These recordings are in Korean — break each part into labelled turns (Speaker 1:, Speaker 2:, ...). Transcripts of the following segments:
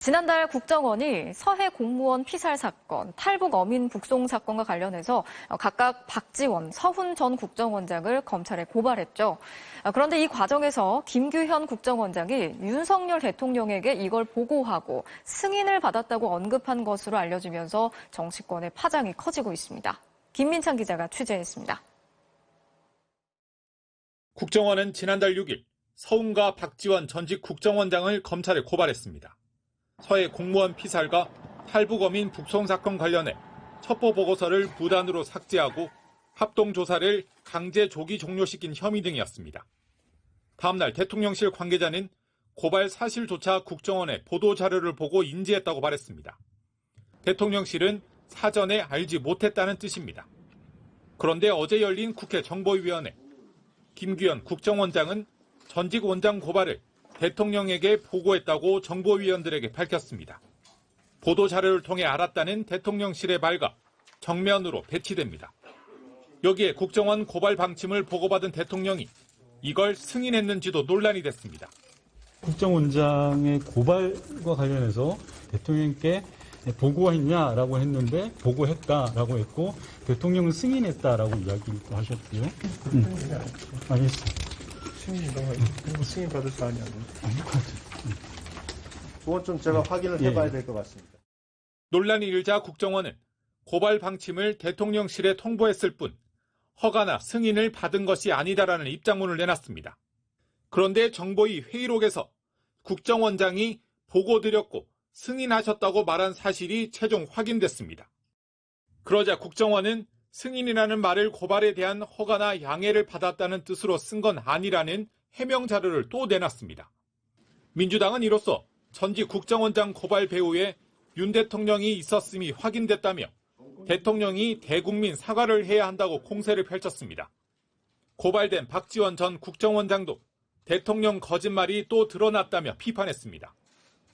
Speaker 1: 지난달 국정원이 서해 공무원 피살 사건, 탈북 어민 북송 사건과 관련해서 각각 박지원, 서훈 전 국정원장을 검찰에 고발했죠. 그런데 이 과정에서 김규현 국정원장이 윤석열 대통령에게 이걸 보고하고 승인을 받았다고 언급한 것으로 알려지면서 정치권의 파장이 커지고 있습니다. 김민찬 기자가 취재했습니다.
Speaker 2: 국정원은 지난달 6일 서훈과 박지원 전직 국정원장을 검찰에 고발했습니다. 서해 공무원 피살과 탈북어민 북송 사건 관련해 첩보 보고서를 부단으로 삭제하고 합동조사를 강제 조기 종료시킨 혐의 등이었습니다. 다음 날 대통령실 관계자는 고발 사실조차 국정원의 보도자료를 보고 인지했다고 말했습니다. 대통령실은 사전에 알지 못했다는 뜻입니다. 그런데 어제 열린 국회 정보위원회, 김규현 국정원장은 전직 원장 고발을 대통령에게 보고했다고 정보위원들에게 밝혔습니다. 보도자료를 통해 알았다는 대통령실의 말과 정면으로 배치됩니다. 여기에 국정원 고발 방침을 보고받은 대통령이 이걸 승인했는지도 논란이 됐습니다.
Speaker 3: 국정원장의 고발과 관련해서 대통령께 보고했냐라고 했는데 보고했다라고 했고 대통령은 승인했다라고 이야기를 하셨고요. 알겠습니다.
Speaker 4: 승인 받을 사안이 아닌데. 그건 좀 제가 확인을 해봐야 될 것 같습니다.
Speaker 2: 논란이 일자 국정원은 고발 방침을 대통령실에 통보했을 뿐 허가나 승인을 받은 것이 아니다라는 입장문을 내놨습니다. 그런데 정보위 회의록에서 국정원장이 보고드렸고 승인하셨다고 말한 사실이 최종 확인됐습니다. 그러자 국정원은 승인이라는 말을 고발에 대한 허가나 양해를 받았다는 뜻으로 쓴 건 아니라는 해명 자료를 또 내놨습니다. 민주당은 이로써 전직 국정원장 고발 배후에 윤 대통령이 있었음이 확인됐다며 대통령이 대국민 사과를 해야 한다고 공세를 펼쳤습니다. 고발된 박지원 전 국정원장도 대통령 거짓말이 또 드러났다며 비판했습니다.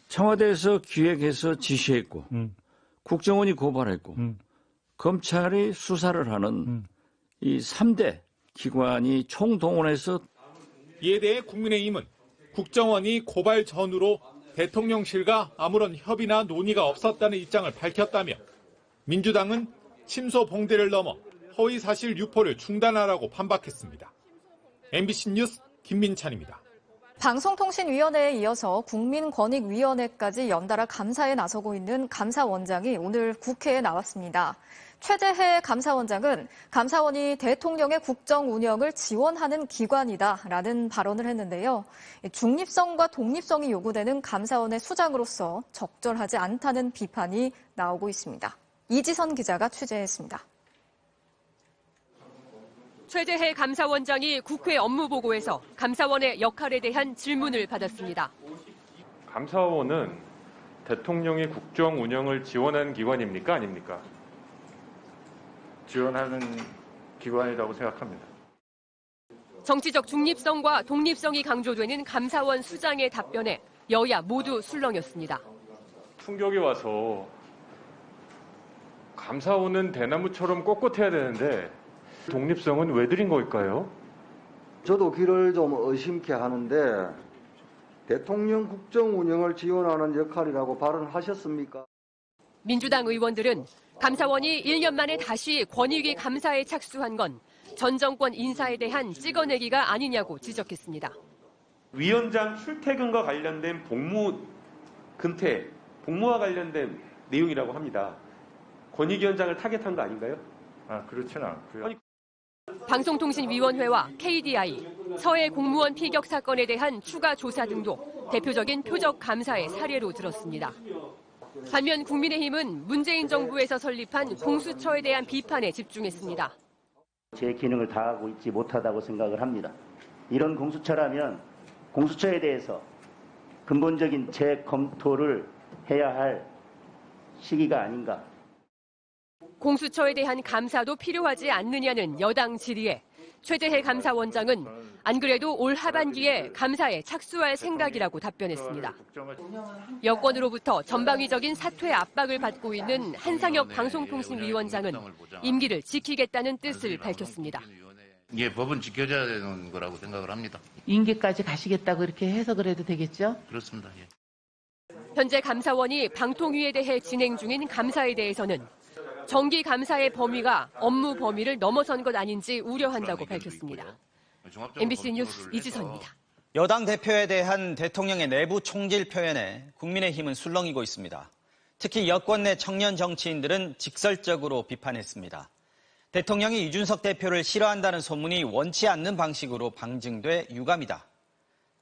Speaker 5: 청와대에서 기획해서 지시했고 국정원이 고발했고 검찰이 수사를 하는 이 3대 기관이 총동원해서
Speaker 2: 이에 대해 국민의힘은 국정원이 고발 전후로 대통령실과 아무런 협의나 논의가 없었다는 입장을 밝혔다며 민주당은 침소 봉대를 넘어 허위사실 유포를 중단하라고 반박했습니다. MBC 뉴스 김민찬입니다.
Speaker 1: 방송통신위원회에 이어서 국민권익위원회까지 연달아 감사에 나서고 있는 감사원장이 오늘 국회에 나왔습니다. 최재해 감사원장은 감사원이 대통령의 국정 운영을 지원하는 기관이다라는 발언을 했는데요. 중립성과 독립성이 요구되는 감사원의 수장으로서 적절하지 않다는 비판이 나오고 있습니다. 이지선 기자가 취재했습니다.
Speaker 6: 최재해 감사원장이 국회 업무보고에서 감사원의 역할에 대한 질문을 받았습니다.
Speaker 7: 감사원은 대통령의 국정 운영을 지원하는 기관입니까? 아닙니까?
Speaker 8: 지원하는 기관이라고 생각합니다.
Speaker 6: 정치적 중립성과 독립성이 강조되는 감사원 수장의 답변에 여야 모두 술렁였습니다.
Speaker 7: 충격이 와서 감사원은 대나무처럼 꼿꼿해야 되는데 독립성은 왜 드린 걸까요?
Speaker 9: 저도 귀를 좀 의심케 하는데 대통령 국정 운영을 지원하는 역할이라고 발언하셨습니까?
Speaker 6: 민주당 의원들은 감사원이 1년 만에 다시 권익위 감사에 착수한 건 전 정권 인사에 대한 찍어내기가 아니냐고 지적했습니다.
Speaker 10: 위원장 출퇴근과 관련된 복무 금태, 복무와 관련된 내용이라고 합니다. 권익위원장을 타겟한 거 아닌가요?
Speaker 8: 그렇지는 않고요.
Speaker 6: 방송통신위원회와 KDI, 서해 공무원 피격 사건에 대한 추가 조사 등도 대표적인 표적 감사의 사례로 들었습니다. 반면 국민의힘은 문재인 정부에서 설립한 공수처에 대한 비판에 집중했습니다.
Speaker 11: 제 기능을 다하고 있지 못하다고 생각을 합니다. 이런 공수처라면 공수처에 대해서 근본적인 재검토를 해야 할 시기가 아닌가.
Speaker 6: 공수처에 대한 감사도 필요하지 않느냐는 여당 질의에 최재해 감사원장은 안 그래도 올 하반기에 감사에 착수할 생각이라고 답변했습니다. 여권으로부터 전방위적인 사퇴 압박을 받고 있는 한상혁 방송통신위원장은 임기를 지키겠다는 뜻을 밝혔습니다.
Speaker 12: 예, 법은 지켜져야 되는 거라고 생각을 합니다.
Speaker 13: 임기까지 가시겠다고 이렇게 해석을 해도 되겠죠?
Speaker 12: 그렇습니다. 예.
Speaker 6: 현재 감사원이 방통위에 대해 진행 중인 감사에 대해서는 정기 감사의 범위가 업무 범위를 넘어선 것 아닌지 우려한다고 밝혔습니다. MBC 뉴스 이지선입니다.
Speaker 13: 여당 대표에 대한 대통령의 내부 총질 표현에 국민의힘은 술렁이고 있습니다. 특히 여권 내 청년 정치인들은 직설적으로 비판했습니다. 대통령이 이준석 대표를 싫어한다는 소문이 원치 않는 방식으로 방증돼 유감이다.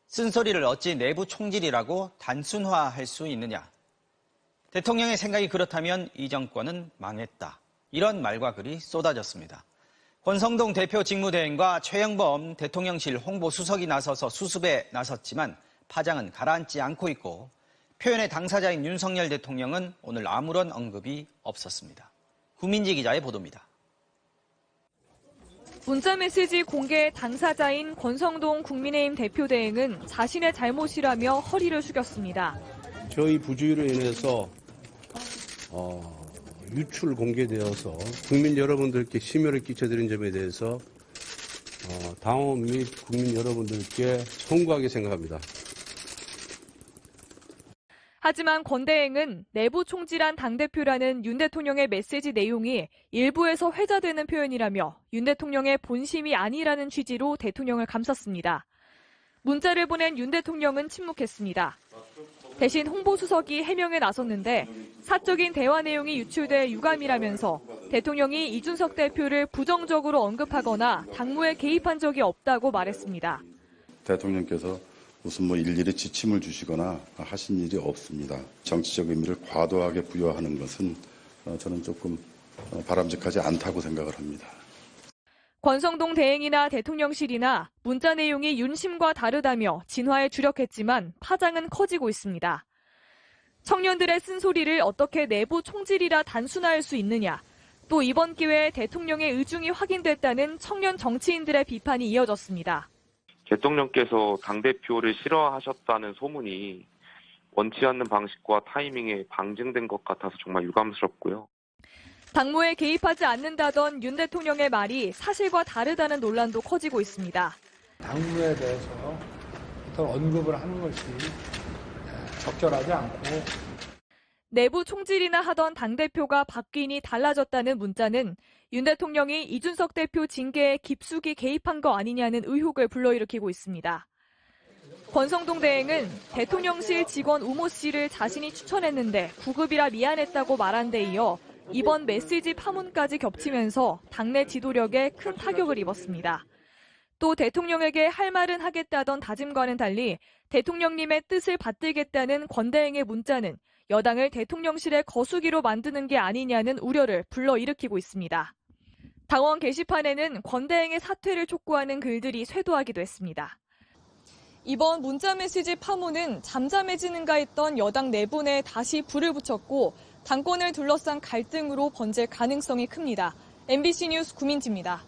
Speaker 13: 쓴소리를 어찌 내부 총질이라고 단순화할 수 있느냐. 대통령의 생각이 그렇다면 이 정권은 망했다. 이런 말과 글이 쏟아졌습니다. 권성동 대표 직무대행과 최영범 대통령실 홍보수석이 나서서 수습에 나섰지만 파장은 가라앉지 않고 있고 표현의 당사자인 윤석열 대통령은 오늘 아무런 언급이 없었습니다. 구민지 기자의 보도입니다.
Speaker 14: 문자메시지 공개 당사자인 권성동 국민의힘 대표대행은 자신의 잘못이라며 허리를 숙였습니다.
Speaker 15: 저희 부주의로 인해서 유출 공개되어서 국민 여러분들께 심려를 끼쳐드린 점에 대해서 당원 및 국민 여러분들께 송구하게 생각합니다.
Speaker 14: 하지만 권 대행은 내부 총질한 당대표라는 윤 대통령의 메시지 내용이 일부에서 회자되는 표현이라며 윤 대통령의 본심이 아니라는 취지로 대통령을 감쌌습니다. 문자를 보낸 윤 대통령은 침묵했습니다. 대신 홍보수석이 해명에 나섰는데 사적인 대화 내용이 유출돼 유감이라면서 대통령이 이준석 대표를 부정적으로 언급하거나 당무에 개입한 적이 없다고 말했습니다.
Speaker 16: 대통령께서 무슨 일일이 지침을 주시거나 하신 일이 없습니다. 정치적 의미를 과도하게 부여하는 것은 저는 조금 바람직하지 않다고 생각을 합니다.
Speaker 14: 권성동 대행이나 대통령실이나 문자 내용이 윤심과 다르다며 진화에 주력했지만 파장은 커지고 있습니다. 청년들의 쓴소리를 어떻게 내부 총질이라 단순화할 수 있느냐, 또 이번 기회에 대통령의 의중이 확인됐다는 청년 정치인들의 비판이 이어졌습니다.
Speaker 17: 대통령께서 당대표를 싫어하셨다는 소문이 원치 않는 방식과 타이밍에 방증된 것 같아서 정말 유감스럽고요.
Speaker 14: 당무에 개입하지 않는다던 윤 대통령의 말이 사실과 다르다는 논란도 커지고 있습니다.
Speaker 18: 당무에 대해서 어떤 언급을 하는 것이 적절하지 않고
Speaker 14: 내부 총질이나 하던 당대표가 바뀌니 달라졌다는 문자는 윤 대통령이 이준석 대표 징계에 깊숙이 개입한 거 아니냐는 의혹을 불러일으키고 있습니다. 권성동 대행은 대통령실 직원 우모 씨를 자신이 추천했는데 구급이라 미안했다고 말한 데 이어 이번 메시지 파문까지 겹치면서 당내 지도력에 큰 타격을 입었습니다. 또 대통령에게 할 말은 하겠다던 다짐과는 달리 대통령님의 뜻을 받들겠다는 권 대행의 문자는 여당을 대통령실의 거수기로 만드는 게 아니냐는 우려를 불러일으키고 있습니다. 당원 게시판에는 권 대행의 사퇴를 촉구하는 글들이 쇄도하기도 했습니다. 이번 문자메시지 파문은 잠잠해지는가 했던 여당 내분에 다시 불을 붙였고 당권을 둘러싼 갈등으로 번질 가능성이 큽니다. MBC 뉴스 구민지입니다.